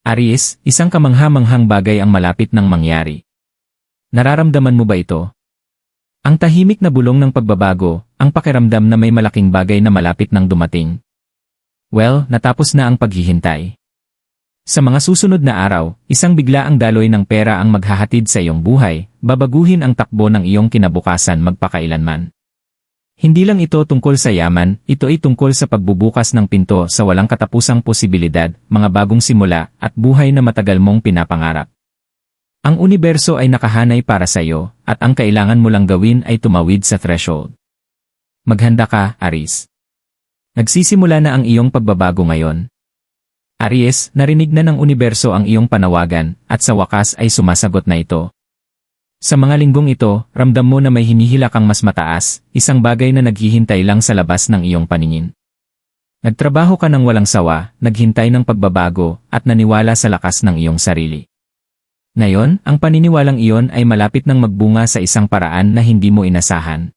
Aries, isang kamangha-manghang bagay ang malapit ng mangyari. Nararamdaman mo ba ito? Ang tahimik na bulong ng pagbabago, ang pakiramdam na may malaking bagay na malapit nang dumating. Well, natapos na ang paghihintay. Sa mga susunod na araw, isang biglaang daloy ng pera ang maghahatid sa iyong buhay, babaguhin ang takbo ng iyong kinabukasan magpakailanman. Hindi lang ito tungkol sa yaman, ito ay tungkol sa pagbubukas ng pinto sa walang katapusang posibilidad, mga bagong simula, at buhay na matagal mong pinapangarap. Ang universo ay nakahanay para sa iyo, at ang kailangan mo lang gawin ay tumawid sa threshold. Maghanda ka, Aries. Nagsisimula na ang iyong pagbabago ngayon. Aries, narinig na ng universo ang iyong panawagan, at sa wakas ay sumasagot na ito. Sa mga linggong ito, ramdam mo na may hinihila kang mas mataas, isang bagay na naghihintay lang sa labas ng iyong paningin. Nagtrabaho ka ng walang sawa, naghintay ng pagbabago, at naniwala sa lakas ng iyong sarili. Ngayon, ang paniniwalang iyon ay malapit ng magbunga sa isang paraan na hindi mo inasahan.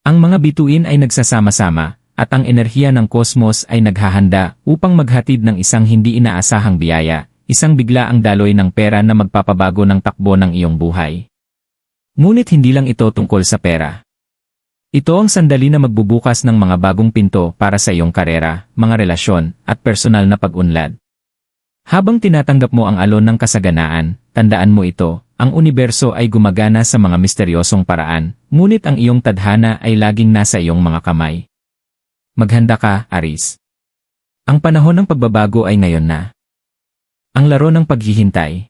Ang mga bituin ay nagsasama-sama, at ang enerhiya ng kosmos ay naghahanda upang maghatid ng isang hindi inaasahang biyaya, isang biglaang daloy ng pera na magpapabago ng takbo ng iyong buhay. Ngunit hindi lang ito tungkol sa pera. Ito ang sandali na magbubukas ng mga bagong pinto para sa iyong karera, mga relasyon, at personal na pag-unlad. Habang tinatanggap mo ang alon ng kasaganaan, tandaan mo ito, ang universo ay gumagana sa mga misteryosong paraan, ngunit ang iyong tadhana ay laging nasa iyong mga kamay. Maghanda ka, Aries. Ang panahon ng pagbabago ay ngayon na. Ang laro ng paghihintay.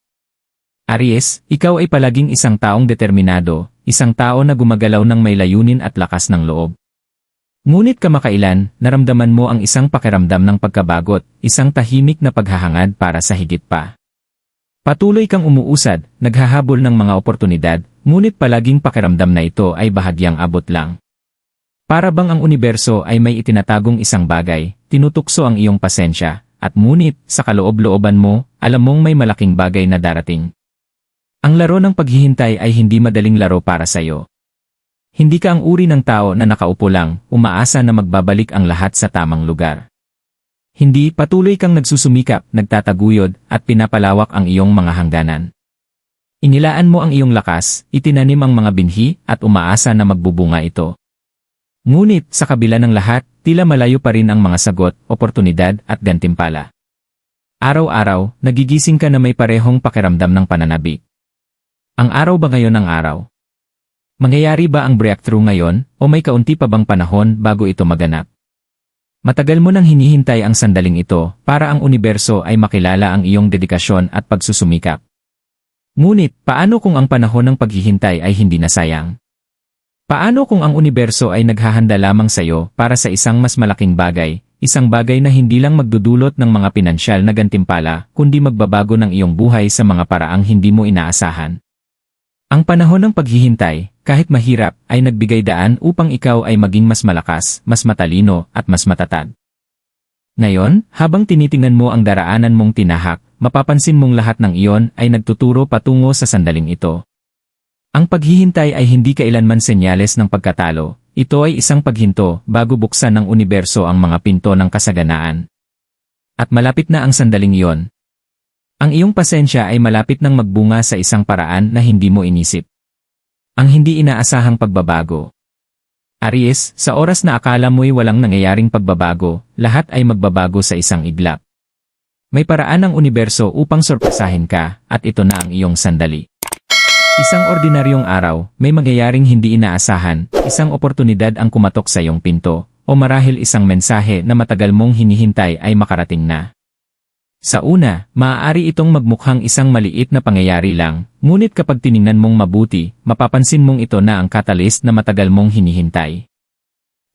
Aries, ikaw ay palaging isang taong determinado, isang tao na gumagalaw ng may layunin at lakas ng loob. Ngunit kamakailan, naramdaman mo ang isang pakiramdam ng pagkabagot, isang tahimik na paghahangad para sa higit pa. Patuloy kang umuusad, naghahabol ng mga oportunidad, ngunit palaging pakiramdam na ito ay bahagyang abot lang. Para bang ang universo ay may itinatagong isang bagay, tinutukso ang iyong pasensya, at ngunit, sa kaloob-looban mo, alam mong may malaking bagay na darating. Ang laro ng paghihintay ay hindi madaling laro para sa iyo. Hindi ka ang uri ng tao na nakaupo lang, umaasa na magbabalik ang lahat sa tamang lugar. Hindi, patuloy kang nagsusumikap, nagtataguyod, at pinapalawak ang iyong mga hangganan. Inilaan mo ang iyong lakas, itinanim ang mga binhi, at umaasa na magbubunga ito. Ngunit, sa kabila ng lahat, tila malayo pa rin ang mga sagot, oportunidad, at gantimpala. Araw-araw, nagigising ka na may parehong pakiramdam ng pananabik. Ang araw ba ngayon ang araw? Mangyayari ba ang breakthrough ngayon, o may kaunti pa bang panahon bago ito maganap? Matagal mo nang hinihintay ang sandaling ito para ang universo ay makilala ang iyong dedikasyon at pagsusumikap. Ngunit, paano kung ang panahon ng paghihintay ay hindi nasayang? Paano kung ang universo ay naghahanda lamang sa iyo para sa isang mas malaking bagay, isang bagay na hindi lang magdudulot ng mga pinansyal na gantimpala, kundi magbabago ng iyong buhay sa mga paraang hindi mo inaasahan? Ang panahon ng paghihintay, kahit mahirap, ay nagbigay daan upang ikaw ay maging mas malakas, mas matalino, at mas matatag. Ngayon, habang tinitingnan mo ang daraanan mong tinahak, mapapansin mong lahat ng iyon ay nagtuturo patungo sa sandaling ito. Ang paghihintay ay hindi kailanman senyales ng pagkatalo, ito ay isang paghinto bago buksan ng universo ang mga pinto ng kasaganaan. At malapit na ang sandaling iyon. Ang iyong pasensya ay malapit nang magbunga sa isang paraan na hindi mo inisip. Ang hindi inaasahang pagbabago. Aries, sa oras na akala mo'y walang nangyayaring pagbabago, lahat ay magbabago sa isang iglap. May paraan ng universo upang sorpresahin ka, at ito na ang iyong sandali. Isang ordinaryong araw, may mangyayaring hindi inaasahan, isang oportunidad ang kumatok sa iyong pinto, o marahil isang mensahe na matagal mong hinihintay ay makarating na. Sa una, maaari itong magmukhang isang maliit na pangyayari lang, ngunit kapag tiningnan mong mabuti, mapapansin mong ito na ang catalyst na matagal mong hinihintay.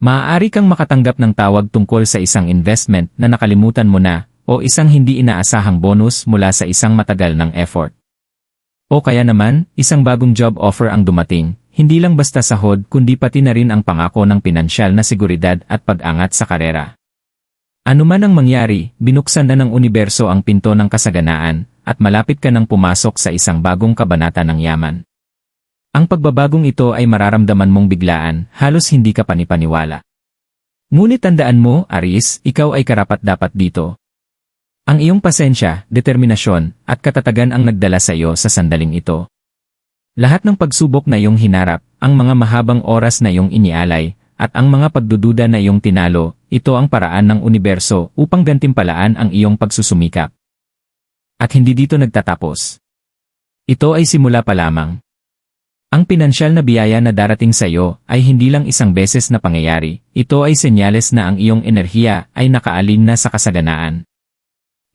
Maaari kang makatanggap ng tawag tungkol sa isang investment na nakalimutan mo na, o isang hindi inaasahang bonus mula sa isang matagal ng effort. O kaya naman, isang bagong job offer ang dumating, hindi lang basta sahod kundi pati na rin ang pangako ng pinansyal na seguridad at pag-angat sa karera. Ano man ang mangyari, binuksan na ng universo ang pinto ng kasaganaan, at malapit ka nang pumasok sa isang bagong kabanata ng yaman. Ang pagbabagong ito ay mararamdaman mong biglaan, halos hindi ka panipaniwala. Ngunit tandaan mo, Aries, ikaw ay karapat-dapat dito. Ang iyong pasensya, determinasyon, at katatagan ang nagdala sa iyo sa sandaling ito. Lahat ng pagsubok na iyong hinarap, ang mga mahabang oras na iyong inialay, at ang mga pagdududa na iyong tinalo, ito ang paraan ng universo upang gantimpalaan ang iyong pagsusumikap. At hindi dito nagtatapos. Ito ay simula pa lamang. Ang pinansyal na biyaya na darating sa iyo ay hindi lang isang beses na pangyayari, ito ay senyales na ang iyong enerhiya ay nakaalin na sa kasaganaan.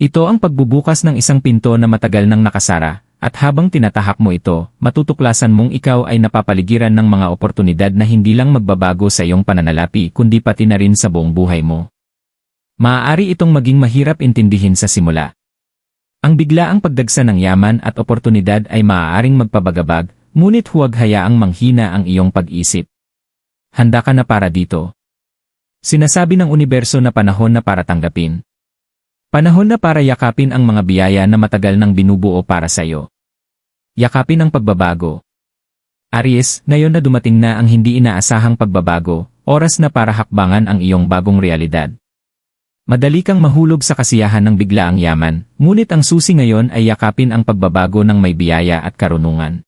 Ito ang pagbubukas ng isang pinto na matagal nang nakasara, at habang tinatahak mo ito, matutuklasan mong ikaw ay napapaligiran ng mga oportunidad na hindi lang magbabago sa iyong pananalapi kundi pati na rin sa buong buhay mo. Maaari itong maging mahirap intindihin sa simula. Ang biglaang pagdagsa ng yaman at oportunidad ay maaaring magpabagabag, ngunit huwag hayaang manghina ang iyong pag-isip. Handa ka na para dito. Sinasabi ng universo na panahon na para tanggapin. Panahon na para yakapin ang mga biyaya na matagal nang binubuo para sa iyo. Yakapin ang pagbabago. Aries, ngayon na dumating na ang hindi inaasahang pagbabago, oras na para hakbangan ang iyong bagong realidad. Madali kang mahulog sa kasiyahan ng biglaang yaman, ngunit ang susi ngayon ay yakapin ang pagbabago ng may biyaya at karunungan.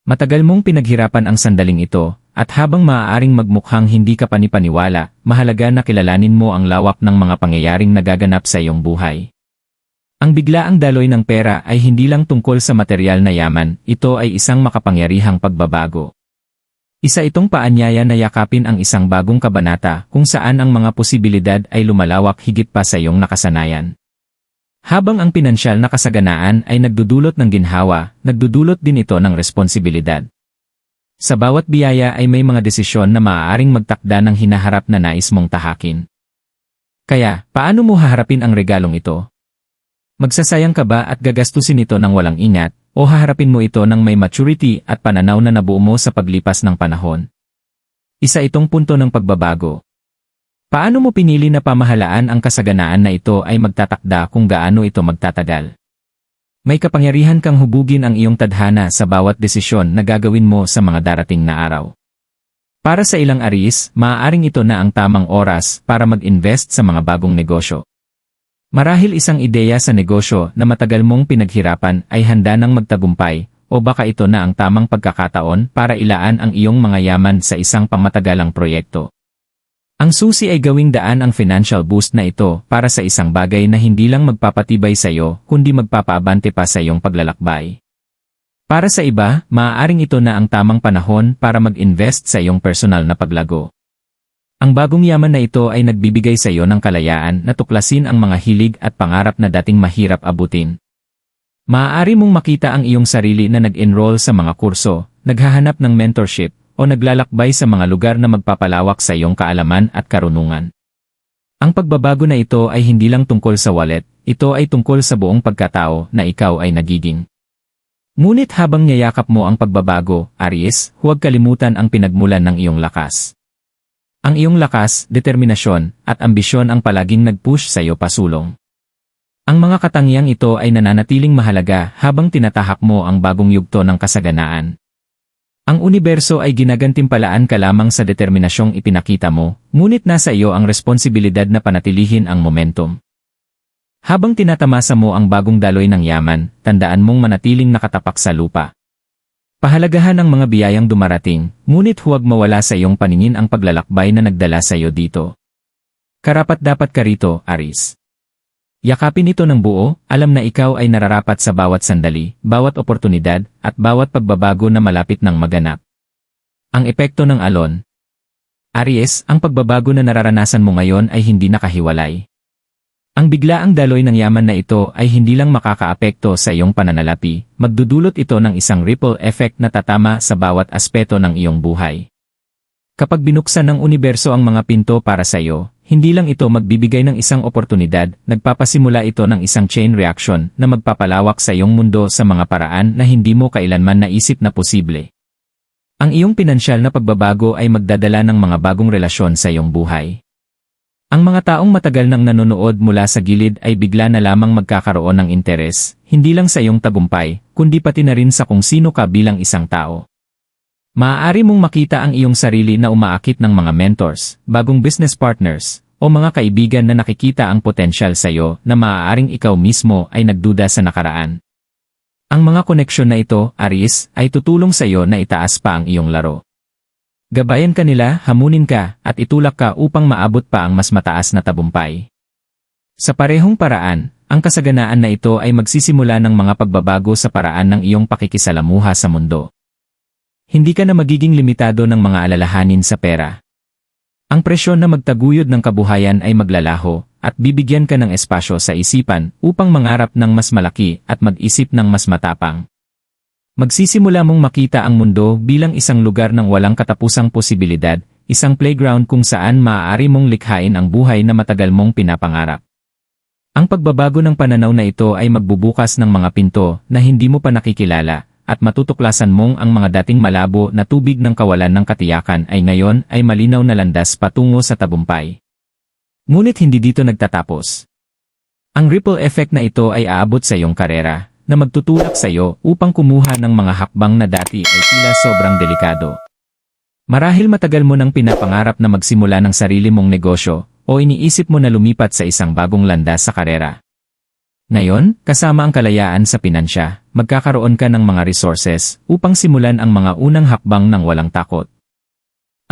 Matagal mong pinaghirapan ang sandaling ito, at habang maaaring magmukhang hindi ka panipaniwala, mahalaga na kilalanin mo ang lawak ng mga pangyayaring nagaganap sa iyong buhay. Ang biglaang daloy ng pera ay hindi lang tungkol sa material na yaman, ito ay isang makapangyarihang pagbabago. Isa itong paanyaya na yakapin ang isang bagong kabanata kung saan ang mga posibilidad ay lumalawak higit pa sa iyong nakasanayan. Habang ang pinansyal na kasaganaan ay nagdudulot ng ginhawa, nagdudulot din ito ng responsibilidad. Sa bawat biyaya ay may mga desisyon na maaaring magtakda ng hinaharap na nais mong tahakin. Kaya, paano mo haharapin ang regalong ito? Magsasayang ka ba at gagastusin ito ng walang ingat, o haharapin mo ito ng may maturity at pananaw na nabuo mo sa paglipas ng panahon? Isa itong punto ng pagbabago. Paano mo pinili na pamahalaan ang kasaganaan na ito ay magtatakda kung gaano ito magtatagal? May kapangyarihan kang hubugin ang iyong tadhana sa bawat desisyon na gagawin mo sa mga darating na araw. Para sa ilang Aries, maaaring ito na ang tamang oras para mag-invest sa mga bagong negosyo. Marahil isang ideya sa negosyo na matagal mong pinaghirapan ay handa nang magtagumpay, o baka ito na ang tamang pagkakataon para ilaan ang iyong mga yaman sa isang pangmatagalang proyekto. Ang susi ay gawing daan ang financial boost na ito para sa isang bagay na hindi lang magpapatibay sa iyo kundi magpapaabante pa sa iyong paglalakbay. Para sa iba, maaaring ito na ang tamang panahon para mag-invest sa iyong personal na paglago. Ang bagong yaman na ito ay nagbibigay sa iyo ng kalayaan na tuklasin ang mga hilig at pangarap na dating mahirap abutin. Maaari mong makita ang iyong sarili na nag-enroll sa mga kurso, naghahanap ng mentorship, o naglalakbay sa mga lugar na magpapalawak sa iyong kaalaman at karunungan. Ang pagbabago na ito ay hindi lang tungkol sa wallet, ito ay tungkol sa buong pagkatao na ikaw ay nagiging. Ngunit habang niyayakap mo ang pagbabago, Aries, huwag kalimutan ang pinagmulan ng iyong lakas. Ang iyong lakas, determinasyon, at ambisyon ang palaging nag-push sa iyo pasulong. Ang mga katangiang ito ay nananatiling mahalaga habang tinatahak mo ang bagong yugto ng kasaganaan. Ang universo ay ginagantimpalaan ka lamang sa determinasyong ipinakita mo, ngunit nasa iyo ang responsibilidad na panatilihin ang momentum. Habang tinatamasa mo ang bagong daloy ng yaman, tandaan mong manatiling nakatapak sa lupa. Pahalagahan ang mga biyayang dumarating, ngunit huwag mawala sa iyong paningin ang paglalakbay na nagdala sa iyo dito. Karapat-dapat ka rito, Aries. Yakapin ito ng buo, alam na ikaw ay nararapat sa bawat sandali, bawat oportunidad, at bawat pagbabago na malapit ng maganap. Ang epekto ng alon. Aries, ang pagbabago na nararanasan mo ngayon ay hindi nakahiwalay. Ang biglaang daloy ng yaman na ito ay hindi lang makakaapekto sa iyong pananalapi, magdudulot ito ng isang ripple effect na tatama sa bawat aspeto ng iyong buhay. Kapag binuksan ng universo ang mga pinto para sa iyo, hindi lang ito magbibigay ng isang oportunidad, nagpapasimula ito ng isang chain reaction na magpapalawak sa iyong mundo sa mga paraan na hindi mo kailanman naisip na posible. Ang iyong pinansyal na pagbabago ay magdadala ng mga bagong relasyon sa iyong buhay. Ang mga taong matagal nang nanonood mula sa gilid ay bigla na lamang magkakaroon ng interes, hindi lang sa iyong tagumpay, kundi pati na rin sa kung sino ka bilang isang tao. Maaari mong makita ang iyong sarili na umaakit ng mga mentors, bagong business partners, o mga kaibigan na nakikita ang potensyal sa'yo na maaaring ikaw mismo ay nagduda sa nakaraan. Ang mga koneksyon na ito, Aries, ay tutulong sa'yo na itaas pa ang iyong laro. Gabayan ka nila, hamunin ka, at itulak ka upang maabot pa ang mas mataas na tagumpay. Sa parehong paraan, ang kasaganaan na ito ay magsisimula ng mga pagbabago sa paraan ng iyong pakikisalamuha sa mundo. Hindi ka na magiging limitado ng mga alalahanin sa pera. Ang presyon na magtaguyod ng kabuhayan ay maglalaho, at bibigyan ka ng espasyo sa isipan upang mangarap ng mas malaki at mag-isip ng mas matapang. Magsisimula mong makita ang mundo bilang isang lugar ng walang katapusang posibilidad, isang playground kung saan maaari mong likhain ang buhay na matagal mong pinapangarap. Ang pagbabago ng pananaw na ito ay magbubukas ng mga pinto na hindi mo pa nakikilala, at matutuklasan mong ang mga dating malabo na tubig ng kawalan ng katiyakan ay ngayon ay malinaw na landas patungo sa tagumpay. Ngunit hindi dito nagtatapos. Ang ripple effect na ito ay aabot sa iyong karera, na magtutulak sa iyo upang kumuha ng mga hakbang na dati ay tila sobrang delikado. Marahil matagal mo nang pinapangarap na magsimula ng sarili mong negosyo, o iniisip mo na lumipat sa isang bagong landas sa karera. Ngayon, kasama ang kalayaan sa pinansya, magkakaroon ka ng mga resources upang simulan ang mga unang hakbang ng walang takot.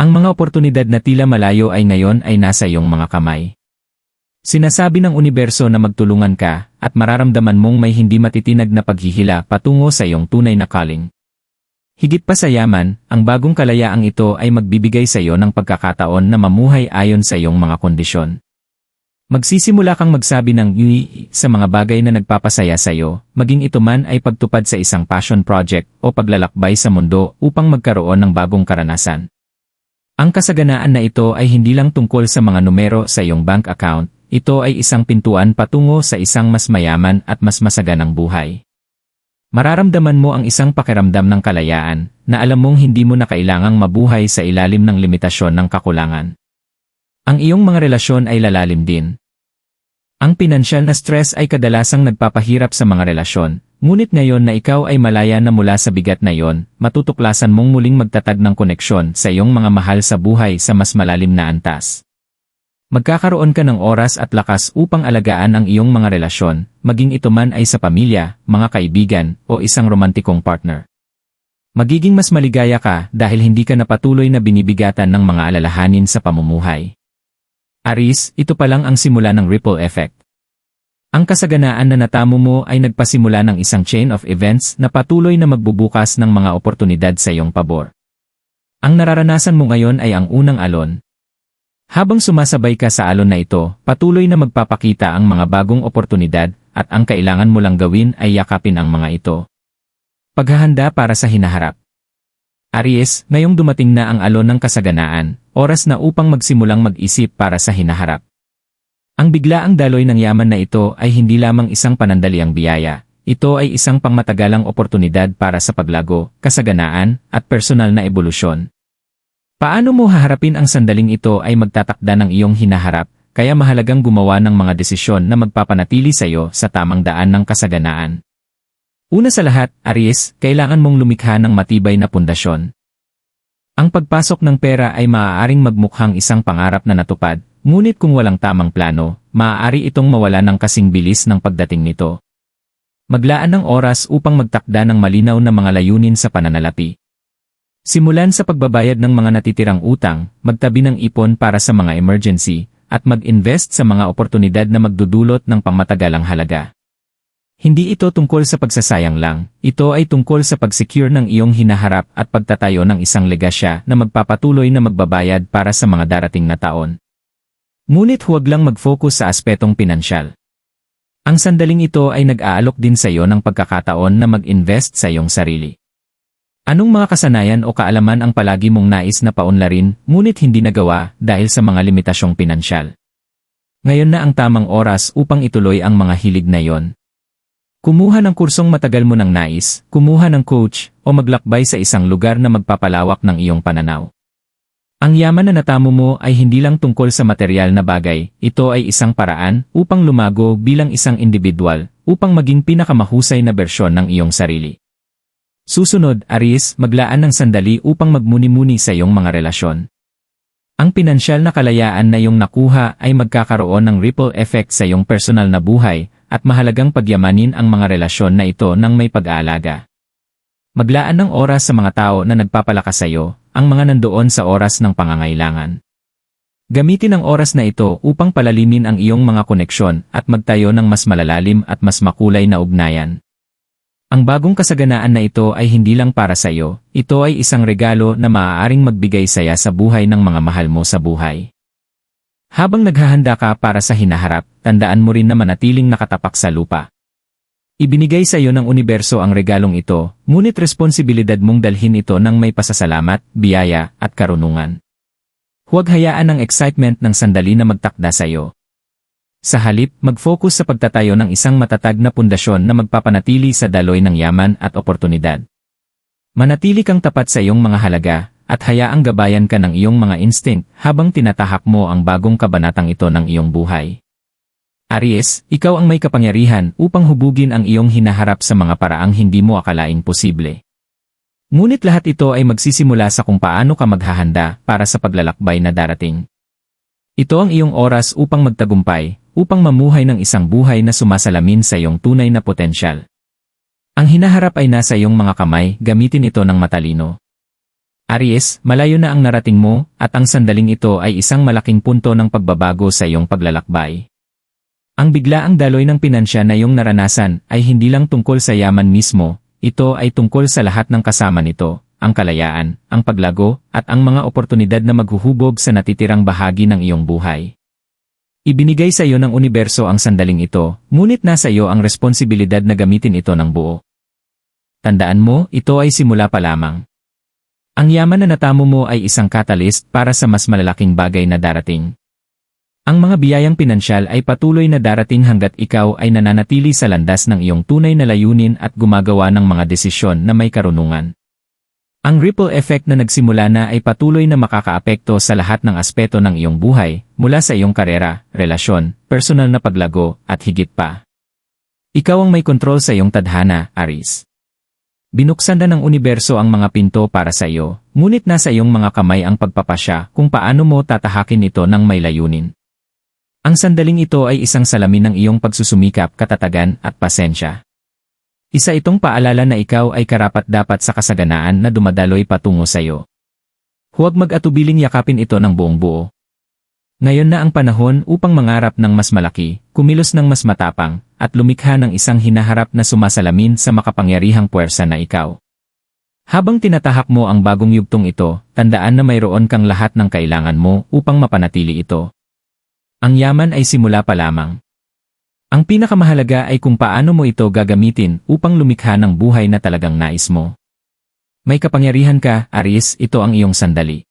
Ang mga oportunidad na tila malayo ay ngayon ay nasa iyong mga kamay. Sinasabi ng universo na magtulungan ka, at mararamdaman mong may hindi matitinag na paghihila patungo sa iyong tunay na calling. Higit pa sa yaman, ang bagong kalayaang ito ay magbibigay sa iyo ng pagkakataon na mamuhay ayon sa iyong mga kondisyon. Magsisimula kang magsabi ng sa mga bagay na nagpapasaya sa iyo, maging ito man ay pagtupad sa isang passion project o paglalakbay sa mundo upang magkaroon ng bagong karanasan. Ang kasaganaan na ito ay hindi lang tungkol sa mga numero sa iyong bank account, ito ay isang pintuan patungo sa isang mas mayaman at mas masaganang buhay. Mararamdaman mo ang isang pakiramdam ng kalayaan, na alam mong hindi mo na kailangang mabuhay sa ilalim ng limitasyon ng kakulangan. Ang iyong mga relasyon ay lalalim din. Ang pinansyal na stress ay kadalasang nagpapahirap sa mga relasyon, ngunit ngayon na ikaw ay malaya na mula sa bigat na iyon, matutuklasan mong muling magtatag ng koneksyon sa iyong mga mahal sa buhay sa mas malalim na antas. Magkakaroon ka ng oras at lakas upang alagaan ang iyong mga relasyon, maging ito man ay sa pamilya, mga kaibigan, o isang romantikong partner. Magiging mas maligaya ka dahil hindi ka na patuloy na binibigatan ng mga alalahanin sa pamumuhay. Aries, ito pa lang ang simula ng ripple effect. Ang kasaganaan na natamo mo ay nagpasimula ng isang chain of events na patuloy na magbubukas ng mga oportunidad sa iyong pabor. Ang nararanasan mo ngayon ay ang unang alon. Habang sumasabay ka sa alon na ito, patuloy na magpapakita ang mga bagong oportunidad, at ang kailangan mo lang gawin ay yakapin ang mga ito. Paghahanda para sa hinaharap. Aries, ngayong dumating na ang alon ng kasaganaan, oras na upang magsimulang mag-isip para sa hinaharap. Ang biglaang daloy ng yaman na ito ay hindi lamang isang panandaliang biyaya, ito ay isang pangmatagalang oportunidad para sa paglago, kasaganaan, at personal na ebolusyon. Paano mo haharapin ang sandaling ito ay magtatakda ng iyong hinaharap, kaya mahalagang gumawa ng mga desisyon na magpapanatili sa iyo sa tamang daan ng kasaganaan. Una sa lahat, Aries, kailangan mong lumikha ng matibay na pundasyon. Ang pagpasok ng pera ay maaaring magmukhang isang pangarap na natupad, ngunit kung walang tamang plano, maaari itong mawala ng kasing bilis ng pagdating nito. Maglaan ng oras upang magtakda ng malinaw na mga layunin sa pananalapi. Simulan sa pagbabayad ng mga natitirang utang, magtabi ng ipon para sa mga emergency, at mag-invest sa mga oportunidad na magdudulot ng pangmatagalang halaga. Hindi ito tungkol sa pagsasayang lang, ito ay tungkol sa pag-secure ng iyong hinaharap at pagtatayo ng isang legasya na magpapatuloy na magbabayad para sa mga darating na taon. Ngunit huwag lang mag-focus sa aspetong pinansyal. Ang sandaling ito ay nag-aalok din sa iyo ng pagkakataon na mag-invest sa iyong sarili. Anong mga kasanayan o kaalaman ang palagi mong nais na paunlarin, ngunit hindi nagawa dahil sa mga limitasyong pinansyal? Ngayon na ang tamang oras upang ituloy ang mga hilig na iyon. Kumuha ng kursong matagal mo nang nais, kumuha ng coach, o maglakbay sa isang lugar na magpapalawak ng iyong pananaw. Ang yaman na natamo mo ay hindi lang tungkol sa material na bagay, ito ay isang paraan upang lumago bilang isang individual, upang maging pinakamahusay na bersyon ng iyong sarili. Susunod, Aries, maglaan ng sandali upang magmuni-muni sa iyong mga relasyon. Ang pinansyal na kalayaan na iyong nakuha ay magkakaroon ng ripple effect sa iyong personal na buhay at mahalagang pagyamanin ang mga relasyon na ito ng may pag-aalaga. Maglaan ng oras sa mga tao na nagpapalakas sa iyo, ang mga nandoon sa oras ng pangangailangan. Gamitin ang oras na ito upang palalimin ang iyong mga koneksyon at magtayo ng mas malalalim at mas makulay na ugnayan. Ang bagong kasaganaan na ito ay hindi lang para sa iyo, ito ay isang regalo na maaaring magbigay saya sa buhay ng mga mahal mo sa buhay. Habang naghahanda ka para sa hinaharap, tandaan mo rin na manatiling nakatapak sa lupa. Ibinigay sa iyo ng universo ang regalong ito, ngunit responsibilidad mong dalhin ito ng may pasasalamat, biyaya, at karunungan. Huwag hayaan ang excitement ng sandali na magtakda sa iyo. Sa halip, mag-focus sa pagtatayo ng isang matatag na pundasyon na magpapanatili sa daloy ng yaman at oportunidad. Manatili kang tapat sa iyong mga halaga, at hayaang gabayan ka ng iyong mga instinct habang tinatahak mo ang bagong kabanatang ito ng iyong buhay. Aries, ikaw ang may kapangyarihan upang hubugin ang iyong hinaharap sa mga paraang hindi mo akalaing posible. Ngunit lahat ito ay magsisimula sa kung paano ka maghahanda para sa paglalakbay na darating. Ito ang iyong oras upang magtagumpay, upang mamuhay ng isang buhay na sumasalamin sa iyong tunay na potensyal. Ang hinaharap ay nasa iyong mga kamay, gamitin ito ng matalino. Aries, malayo na ang narating mo, at ang sandaling ito ay isang malaking punto ng pagbabago sa iyong paglalakbay. Ang biglaang daloy ng pinansya na iyong naranasan ay hindi lang tungkol sa yaman mismo, ito ay tungkol sa lahat ng kasama nito. Ang kalayaan, ang paglago, at ang mga oportunidad na maghuhubog sa natitirang bahagi ng iyong buhay. Ibinigay sa iyo ng universo ang sandaling ito, ngunit nasa iyo ang responsibilidad na gamitin ito ng buo. Tandaan mo, ito ay simula pa lamang. Ang yaman na natamo mo ay isang catalyst para sa mas malalaking bagay na darating. Ang mga biyayang pinansyal ay patuloy na darating hanggat ikaw ay nananatili sa landas ng iyong tunay na layunin at gumagawa ng mga desisyon na may karunungan. Ang ripple effect na nagsimula na ay patuloy na makakaapekto sa lahat ng aspeto ng iyong buhay, mula sa iyong karera, relasyon, personal na paglago, at higit pa. Ikaw ang may kontrol sa iyong tadhana, Aries. Binuksan na ng universo ang mga pinto para sa iyo, ngunit nasa iyong mga kamay ang pagpapasya kung paano mo tatahakin ito ng may layunin. Ang sandaling ito ay isang salamin ng iyong pagsusumikap, katatagan, at pasensya. Isa itong paalala na ikaw ay karapat-dapat sa kasaganaan na dumadaloy patungo sa iyo. Huwag mag-atubiling yakapin ito ng buong buo. Ngayon na ang panahon upang mangarap ng mas malaki, kumilos ng mas matapang, at lumikha ng isang hinaharap na sumasalamin sa makapangyarihang puwersa na ikaw. Habang tinatahak mo ang bagong yugtong ito, tandaan na mayroon kang lahat ng kailangan mo upang mapanatili ito. Ang yaman ay simula pa lamang. Ang pinakamahalaga ay kung paano mo ito gagamitin upang lumikha ng buhay na talagang nais mo. May kapangyarihan ka, Aries, ito ang iyong sandali.